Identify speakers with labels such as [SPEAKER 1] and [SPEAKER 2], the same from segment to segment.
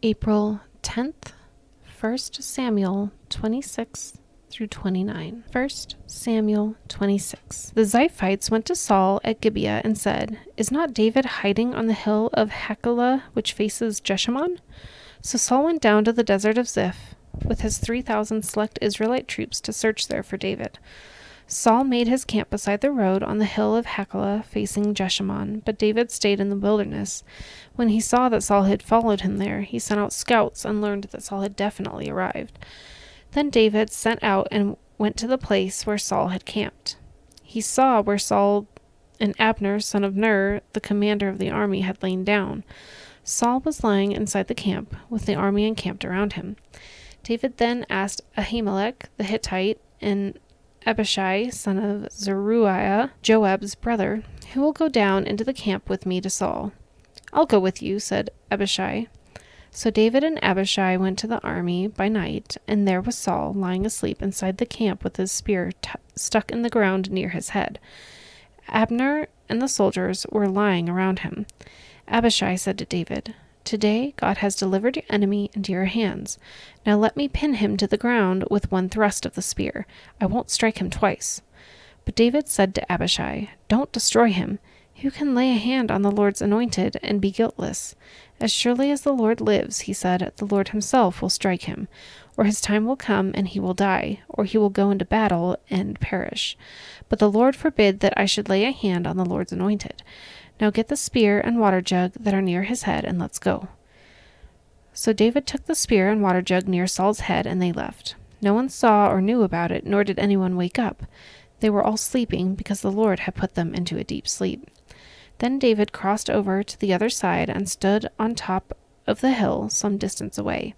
[SPEAKER 1] April 10th, 1 Samuel 26 through 29. 1 Samuel 26. The Ziphites went to Saul at Gibeah and said, "Is not David hiding on the hill of Hachilah, which faces Jeshimon?" So Saul went down to the desert of Ziph with his 3,000 select Israelite troops to search there for David. Saul made his camp beside the road on the hill of Hachilah facing Jeshimon, but David stayed in the wilderness. When he saw that Saul had followed him there, he sent out scouts and learned that Saul had definitely arrived. Then David sent out and went to the place where Saul had camped. He saw where Saul and Abner, son of Ner, the commander of the army, had lain down. Saul was lying inside the camp, with the army encamped around him. David then asked Ahimelech the Hittite and Abishai, son of Zeruiah, Joab's brother, "Who will go down into the camp with me to Saul?" "I'll go with you," said Abishai. So David and Abishai went to the army by night, and there was Saul lying asleep inside the camp with his spear stuck in the ground near his head. Abner and the soldiers were lying around him. Abishai said to David, "Today God has delivered your enemy into your hands. Now let me pin him to the ground with one thrust of the spear. I won't strike him twice." But David said to Abishai, "Don't destroy him. Who can lay a hand on the Lord's anointed and be guiltless? As surely as the Lord lives," he said, "the Lord himself will strike him, or his time will come and he will die, or he will go into battle and perish. But the Lord forbid that I should lay a hand on the Lord's anointed. Now get the spear and water jug that are near his head, and let's go." So David took the spear and water jug near Saul's head, and they left. No one saw or knew about it, nor did anyone wake up. They were all sleeping, because the Lord had put them into a deep sleep. Then David crossed over to the other side and stood on top of the hill some distance away.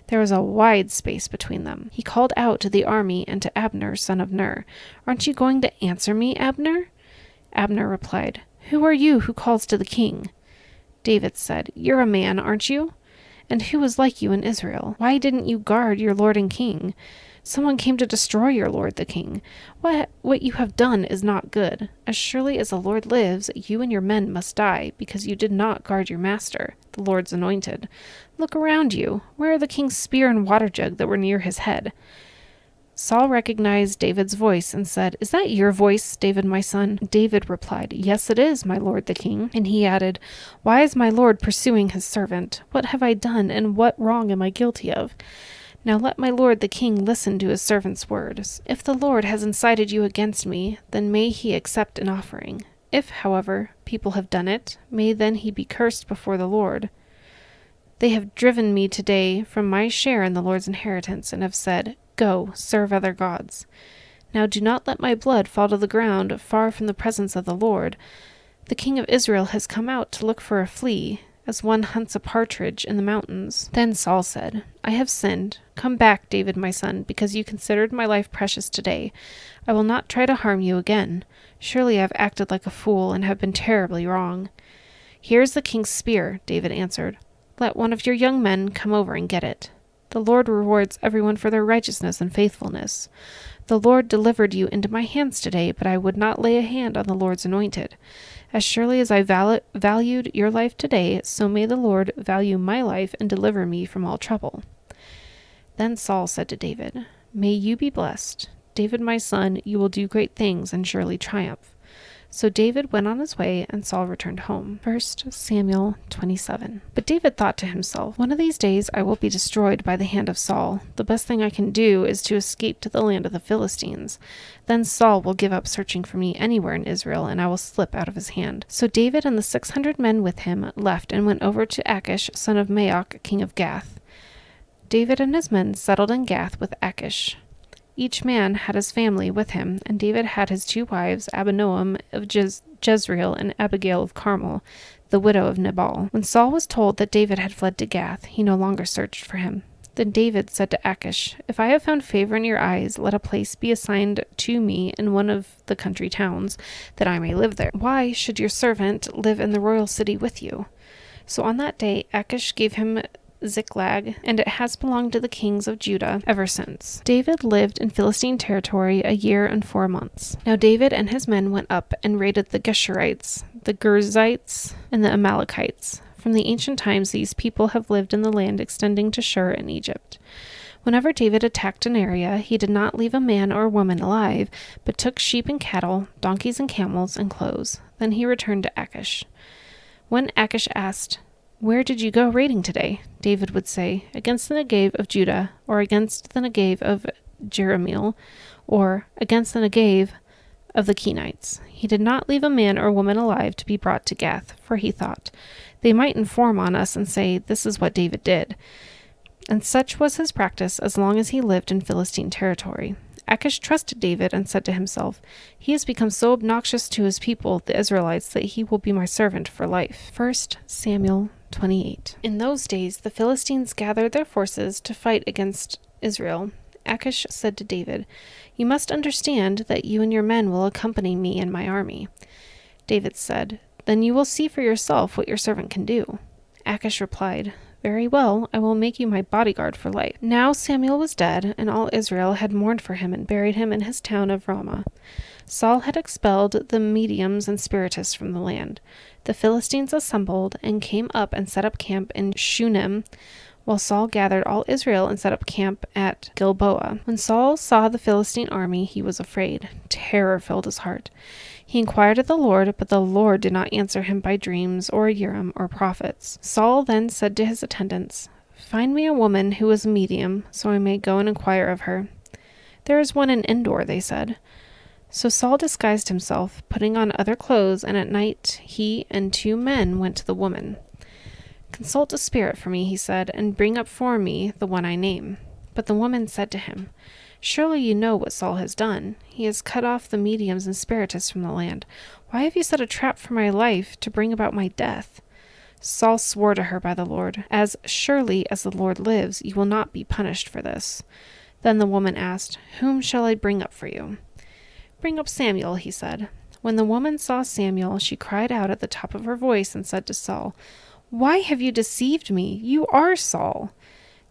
[SPEAKER 1] There was a wide space between them. He called out to the army and to Abner, son of Ner, "Aren't you going to answer me, Abner?" Abner replied, "Who are you who calls to the king?" David said, "You're a man, aren't you? And who is like you in Israel? Why didn't you guard your lord and king? Someone came to destroy your lord the king. What you have done is not good. As surely as the Lord lives, you and your men must die, because you did not guard your master, the Lord's anointed. Look around you. Where are the king's spear and water jug that were near his head?" Saul recognized David's voice and said, "Is that your voice, David, my son?" David replied, "Yes, it is, my lord the king." And he added, "Why is my lord pursuing his servant? What have I done, and what wrong am I guilty of? Now let my lord the king listen to his servant's words. If the Lord has incited you against me, then may he accept an offering. If, however, people have done it, may then he be cursed before the Lord. They have driven me today from my share in the Lord's inheritance, and have said, 'Go, serve other gods.' Now do not let my blood fall to the ground far from the presence of the Lord. The king of Israel has come out to look for a flea, as one hunts a partridge in the mountains." Then Saul said, "I have sinned. Come back, David, my son, because you considered my life precious today. I will not try to harm you again. Surely I have acted like a fool and have been terribly wrong." "Here is the king's spear," David answered. "Let one of your young men come over and get it. The Lord rewards everyone for their righteousness and faithfulness. The Lord delivered you into my hands today, but I would not lay a hand on the Lord's anointed. As surely as I valued your life today, so may the Lord value my life and deliver me from all trouble." Then Saul said to David, "May you be blessed. David, my son, you will do great things and surely triumph." So David went on his way, and Saul returned home. 1 Samuel 27. But David thought to himself, "One of these days I will be destroyed by the hand of Saul. The best thing I can do is to escape to the land of the Philistines. Then Saul will give up searching for me anywhere in Israel, and I will slip out of his hand." So David and the 600 men with him left and went over to Achish, son of Maoch, king of Gath. David and his men settled in Gath with Achish. Each man had his family with him, and David had his 2 wives, Abinoam of Jezreel and Abigail of Carmel, the widow of Nabal. When Saul was told that David had fled to Gath, he no longer searched for him. Then David said to Achish, "If I have found favor in your eyes, let a place be assigned to me in one of the country towns, that I may live there. Why should your servant live in the royal city with you?" So on that day Achish gave him Ziklag, and it has belonged to the kings of Judah ever since. David lived in Philistine territory 1 year and 4 months. Now David and his men went up and raided the Geshurites, the Girzites, and the Amalekites, From the ancient times, these people have lived in the land extending to Shur in Egypt. Whenever David attacked an area, he did not leave a man or woman alive, but took sheep and cattle, donkeys and camels, and clothes. Then he returned to Achish. When Achish asked, "Where did you go raiding today?" David would say, "Against the Negev of Judah, or against the Negev of Jerahmeel, or against the Negev of the Kenites." He did not leave a man or woman alive to be brought to Gath, for he thought, "They might inform on us and say, 'This is what David did.'" And such was his practice as long as he lived in Philistine territory. Achish trusted David and said to himself, "He has become so obnoxious to his people, the Israelites, that he will be my servant for life." 1 Samuel 28. In those days, the Philistines gathered their forces to fight against Israel. Achish said to David, "You must understand that you and your men will accompany me and my army." David said, "Then you will see for yourself what your servant can do." Achish replied, "Very well, I will make you my bodyguard for life." Now Samuel was dead, and all Israel had mourned for him and buried him in his town of Ramah. Saul had expelled the mediums and spiritists from the land. The Philistines assembled and came up and set up camp in Shunem, while Saul gathered all Israel and set up camp at Gilboa. When Saul saw the Philistine army, he was afraid. Terror filled his heart. He inquired of the Lord, but the Lord did not answer him by dreams or Urim or prophets. Saul then said to his attendants, "Find me a woman who is a medium, so I may go and inquire of her." "There is one in Endor," they said. So Saul disguised himself, putting on other clothes, and at night he and 2 men went to the woman. "Consult a spirit for me," he said, "and bring up for me the one I name." But the woman said to him, "Surely you know what Saul has done. He has cut off the mediums and spiritists from the land. Why have you set a trap for my life to bring about my death?" Saul swore to her by the Lord, "As surely as the Lord lives, you will not be punished for this." Then the woman asked, "Whom shall I bring up for you?" "Bring up Samuel," he said. When the woman saw Samuel, she cried out at the top of her voice and said to Saul, "Why have you deceived me? You are Saul."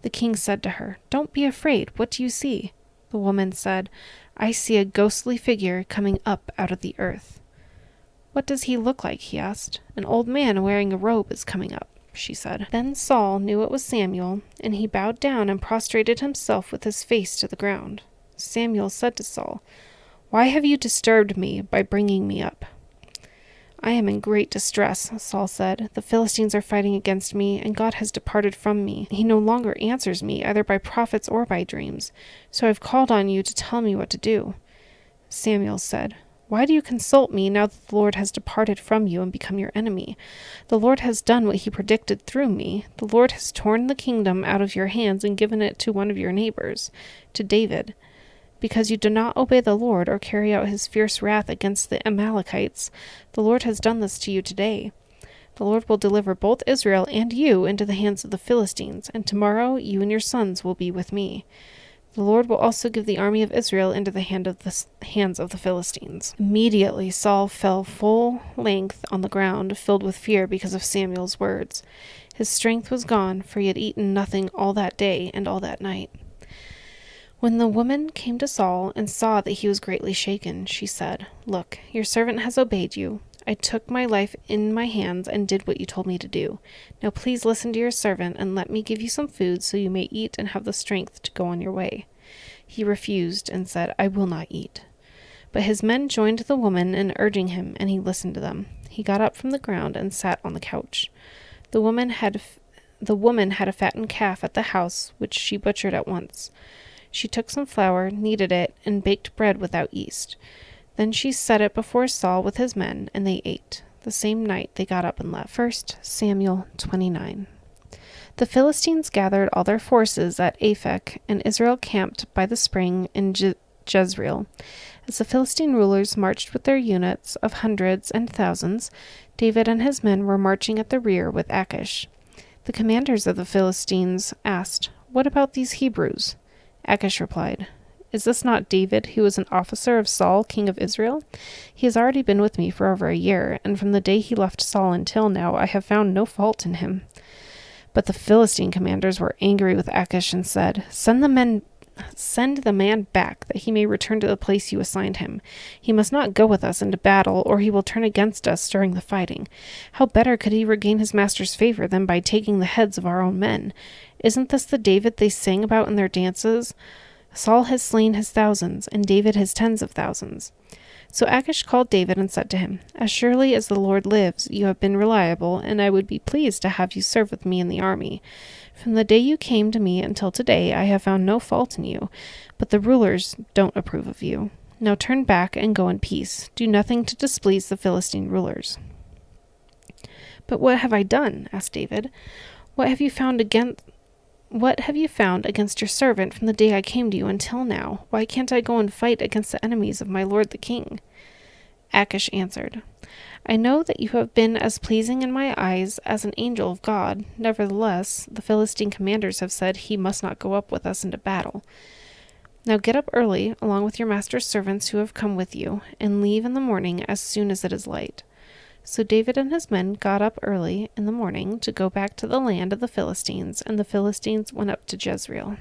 [SPEAKER 1] The king said to her, "Don't be afraid. What do you see?" The woman said, "I see a ghostly figure coming up out of the earth." "What does he look like?" he asked. "An old man wearing a robe is coming up," she said. Then Saul knew it was Samuel, and he bowed down and prostrated himself with his face to the ground. Samuel said to Saul, "Why have you disturbed me by bringing me up?" "I am in great distress," Saul said. "The Philistines are fighting against me, and God has departed from me. He no longer answers me, either by prophets or by dreams. So I have called on you to tell me what to do." Samuel said, "Why do you consult me now that the Lord has departed from you and become your enemy? The Lord has done what he predicted through me. The Lord has torn the kingdom out of your hands and given it to one of your neighbors, to David. Because you do not obey the Lord or carry out his fierce wrath against the Amalekites, the Lord has done this to you today. The Lord will deliver both Israel and you into the hands of the Philistines, and tomorrow you and your sons will be with me. The Lord will also give the army of Israel into the hands of the Philistines." Immediately Saul fell full length on the ground, filled with fear because of Samuel's words. His strength was gone, for he had eaten nothing all that day and all that night. When the woman came to Saul and saw that he was greatly shaken, she said, "Look, your servant has obeyed you. I took my life in my hands and did what you told me to do. Now please listen to your servant and let me give you some food so you may eat and have the strength to go on your way." He refused and said, "I will not eat." But his men joined the woman in urging him, and he listened to them. He got up from the ground and sat on the couch. The woman had a fattened calf at the house, which she butchered at once. She took some flour, kneaded it, and baked bread without yeast. Then she set it before Saul with his men, and they ate. The same night they got up and left. 1 Samuel 29. The Philistines gathered all their forces at Aphek, and Israel camped by the spring in Jezreel. As the Philistine rulers marched with their units of hundreds and thousands, David and his men were marching at the rear with Achish. The commanders of the Philistines asked, "What about these Hebrews?" Achish replied, "Is this not David, who was an officer of Saul, king of Israel? He has already been with me for over a year, and from the day he left Saul until now I have found no fault in him." But the Philistine commanders were angry with Achish and said, "Send the men Send the man back, that he may return to the place you assigned him. He must not go with us into battle, or he will turn against us during the fighting. How better could he regain his master's favor than by taking the heads of our own men? Isn't this the David they sing about in their dances? Saul has slain his thousands, and David his tens of thousands. So Achish called David and said to him, As surely as the Lord lives, you have been reliable, and I would be pleased to have you serve with me in the army. From the day you came to me until today, I have found no fault in you, but the rulers don't approve of you. Now turn back and go in peace. Do nothing to displease the Philistine rulers. But what have I done? Asked David. What have you found against your servant from the day I came to you until now? Why can't I go and fight against the enemies of my lord the king? Achish answered, I know that you have been as pleasing in my eyes as an angel of God. Nevertheless, the Philistine commanders have said he must not go up with us into battle. Now get up early, along with your master's servants who have come with you, and leave in the morning as soon as it is light. So David and his men got up early in the morning to go back to the land of the Philistines, and the Philistines went up to Jezreel.